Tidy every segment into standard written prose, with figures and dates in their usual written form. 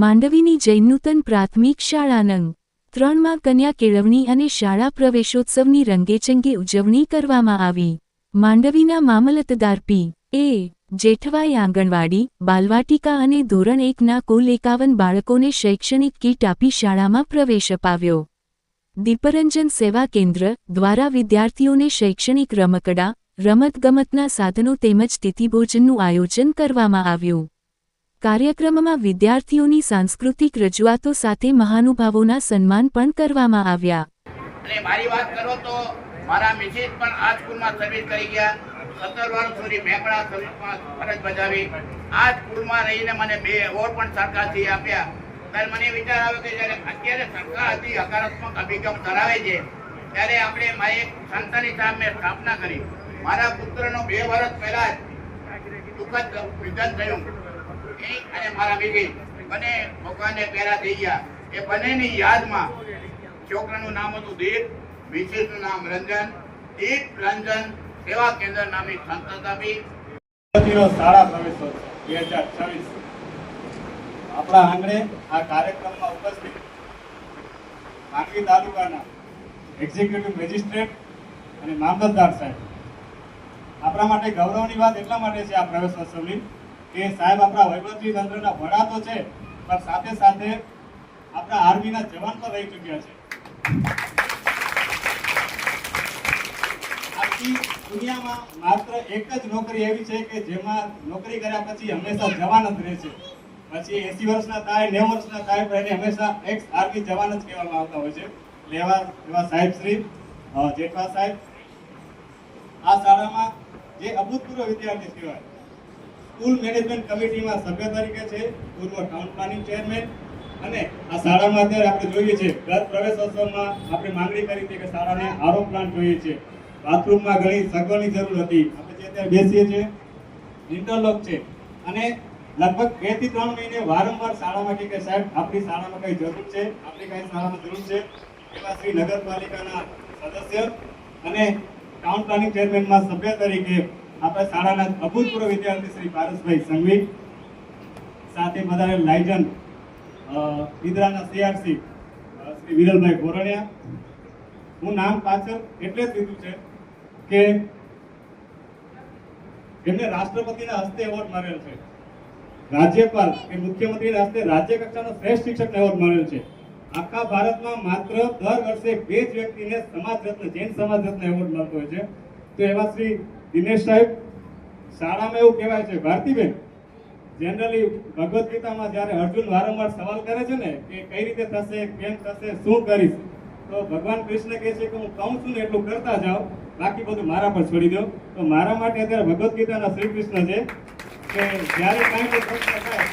માંડવીની જૈનનૂતન પ્રાથમિક શાળા નંગ 3 કન્યા કેળવણી અને શાળા પ્રવેશોત્સવની રંગેચંગે ઉજવણી કરવામાં આવી। માંડવીના મામલતદાર પી.એ. જેઠવાએ આંગણવાડી, બાલવાટિકા અને ધોરણ 1ના કુલ 51 બાળકોને શૈક્ષણિક કીટ આપી શાળામાં પ્રવેશ અપાવ્યો। દીપરંજન સેવા કેન્દ્ર દ્વારા વિદ્યાર્થીઓને શૈક્ષણિક રમકડાં, રમતગમતના સાધનો તેમજ તિથિભોજનનું આયોજન કરવામાં આવ્યું। કાર્યક્રમમાં વિદ્યાર્થીઓની સાંસ્કૃતિક રજૂઆતો સાથે મહાનુભાવોના સન્માન પણ કરવામાં આવ્યા। અને મારી વાત કરો તો મારા મિસિસ પણ આ સ્કૂલમાં સર્વિસ કરી ગયા। 17 વર્ષ સુધી મેકડા સર્વિસમાં ફરજ બજાવી। આ સ્કૂલમાં રહીને મને 2 એવોર્ડ પણ સરકારથી આપ્યા। ત્યારે મને વિચાર આવ્યો કે જ્યારે અત્યારે સરકાર અતિ હકારાત્મક અભિગમ ધરાવે છે ત્યારે આપણે મારી એક સંસ્થાની સામે સ્થાપના કરી। મારા પુત્રનો 2 વર્ષ પહેલા દુઃખદ નિધન થયું અને મારા મિસિસ બંને ભગવાનને પહેરા થઈ ગયા। એ બંનેની યાદમાં છોકરાનું નામ હતું દીપ, મિસિસનું નામ રંજન। દીપ રંજન સેવા કેન્દ્ર નામની સંસ્થા આપી। શાળા પ્રવેશોત્સવ 2026 આપણા આંગણે આ કાર્યક્રમમાં ઉપસ્થિત માંડવી તાલુકાના એક્ઝિક્યુટિવ મેજિસ્ટ્રેટ અને મામલતદાર સાહેબ, આપણા માટે ગૌરવની વાત એટલા માટે છે આ પ્રવેશોત્સવની કે સાહેબ આપણા વહીવટી તંત્રના વડા તો છે પણ સાથે સાથે આપણા આર્મીના જવાન પણ રહી ચૂક્યા છે। આખી દુનિયામાં માત્ર એક જ નોકરી એવી છે કે જેમાં નોકરી કર્યા પછી હંમેશા જવાન જ રહે છે। પછી 80 વર્ષના થાય, 90 વર્ષના થાય પણ એને હંમેશા એક્સ આર્મી જવાન જ કહેવામાં આવતા હોય છે। એવા સાહેબ શ્રી જેઠવા સાહેબ આ શાળામાં જે અભૂતપૂર્વ વિદ્યાર્થી કહેવાય, સ્કૂલ મેનેજમેન્ટ કમિટીમાં સભ્ય તરીકે છે, પૂર્વ ટાઉન પ્લાનિંગ ચેરમેન। અને આ શાળામાં અત્યારે આપણે જોઈએ છે ગત પ્રવેશોત્સવમાં આપણે માંગણી કરી હતી કે શાળાને આરો પ્લાન્ટ જોઈએ છે, બાથરૂમમાં ઘણી સગવડની જરૂર હતી, આપણે જે અત્યારે બેસીએ છીએ ઇન્ટરલોક છે। અને લગભગ 2 થી 3 મહિને વારંવાર શાળામાં કે સાહેબ આપણી શાળામાં કઈ જરૂર છે, આપણી કઈ શાળામાં જરૂર છે, એવા શ્રી નગરપાલિકાના સદસ્ય અને ટાઉન પ્લાનિંગ ચેરમેનમાં સભ્ય તરીકે આપણા શાળાના અભૂતપૂર્વ વિદ્યાર્થી શ્રી પારસભાઈ સંઘવી, સાથે બધા લાયજન ઈદરાના સીઆરસી શ્રી વિરલભાઈ ગોરણિયા। હું નામ પાછળ એટલે જ લીધું છે કે એમને રાષ્ટ્રપતિના હસ્તે એવોર્ડ મળેલ છે, રાજ્યપાલ કે મુખ્યમંત્રીના હસ્તે રાજ્ય કક્ષાનો શ્રેષ્ઠ શિક્ષક એવોર્ડ મળેલ છે। આખા ભારતમાં માત્ર દર વર્ષે 2 જ વ્યક્તિને સમાજ રત્ન, જૈન સમાજ રત્ન એવોર્ડ મળતો હોય છે। તો એવા શ્રી દિનેશ સાહેબ, શાળામાં એવું કહેવાય છે ભારતીબેન, જનરલી ભગવદ ગીતામાં જ્યારે અર્જુન વારંવાર સવાલ કરે છે ને કે કઈ રીતે થશે, કેમ થશે, શું કરીશ, તો ભગવાન કૃષ્ણ કહે છે કે હું કહું છું ને એટલું કરતા જાઓ, બાકી બધું મારા પર છોડી દો। તો મારા માટે અત્યારે ભગવદ ગીતાના શ્રી કૃષ્ણ છે કે જ્યારે કાંઈ પ્રશ્ન થાય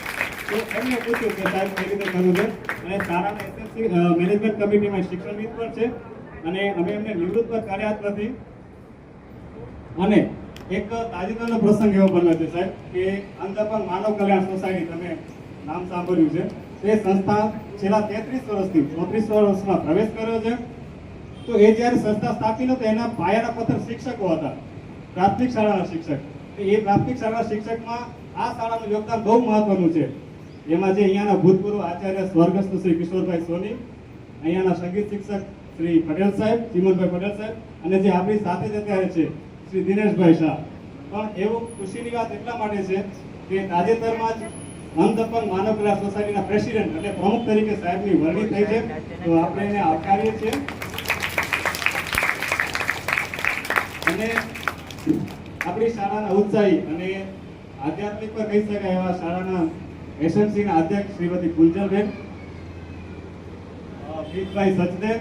તો એમને પૂછ્યું કે સાહેબ કઈ રીતે કરવું છે। અને શાળાના એસએમસી મેનેજમેન્ટ કમિટીમાં શિક્ષણવિદ પણ છે અને અમે એમને નિવૃત્ત પર કાર્યરત નથી। અને એક તાજેતરનો પ્રસંગ એવો બન્યો છે સાહેબ કે અંધપંગ માનવ કલ્યાણ સોસાયટી, તમે નામ સાંભળ્યું છે, તે સંસ્થા છેલ્લા 33 વર્ષથી 34 વર્ષમાં પ્રવેશ કર્યો છે। તો એ જ્યારે સંસ્થા સ્થાપી તો એના પાયાના પથ્થર શિક્ષકો હતા, પ્રાથમિક શાળાના શિક્ષક। એ પ્રાથમિક શાળાના શિક્ષકમાં આ શાળાનું યોગદાન બહુ મહત્વનું છે। એમાં જે અહીંયાના ભૂતપૂર્વ આચાર્ય સ્વર્ગસ્થ શ્રી કિશોરભાઈ સોની, અહીંયાના સંગીત શિક્ષક શ્રી પટેલ સાહેબ, ચિમનભાઈ પટેલ સાહેબ, અને જે આપણી સાથે જ અત્યારે છે શ્રી દિનેશભાઈ શાહ। પણ એવું ખુશીની વાત એટલા માટે છે કે તાજેતરમાં જ અંધપંગ માનવ કલ્યાણ સોસાયટીના પ્રેસિડેન્ટ એટલે પ્રમુખ તરીકે સાહેબની વરણી થઈ છે। તો આપણે એને આવકારીએ છીએ અને આપણી શાળાના ઉત્સાહી અને આધ્યાત્મિક પર કહી શકાય એવા શાળાના એસએમસીના અધ્યક્ષ શ્રીમતી કુંજલબેન, ગીતભાઈ સચદેવ,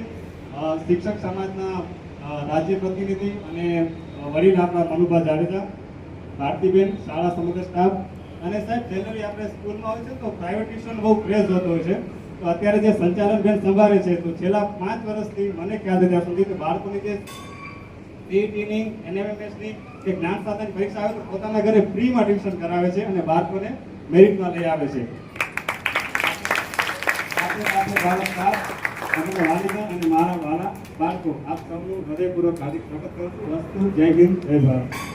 શિક્ષક સમાજના રાજ્ય પ્રતિનિધિ અને વડીલ આપણા મનુભા જાડેજા, ભારતીબેન, શાળા સમગ્ર સ્ટાફ। અને સાહેબ જનરલી આપણે સ્કૂલમાં હોય છે તો પ્રાઇવેટ ટ્યુશન બહુ ક્રેઝ હોતો હોય છે। તો અત્યારે જે સંચાલન બેન સંભાળે છે તો છેલ્લા 5 વર્ષથી મને ખ્યાલ છે ત્યાં સુધી બાળકોની જે સીઈટીની, એનએમએમએસની કે જ્ઞાન સાધન પરીક્ષા આવે તો પોતાના ઘરે ફ્રીમાં ટ્યુશન કરાવે છે અને બાળકોને મેરિટમાં લઈ આવે છે। વાલીગણ અને મારા વાલા બાળકો, આપ સૌનું હૃદયપૂર્વક હાર્દિક સ્વાગત કરું છું। વસ્તુ, જય હિન્દ, જય ભારત।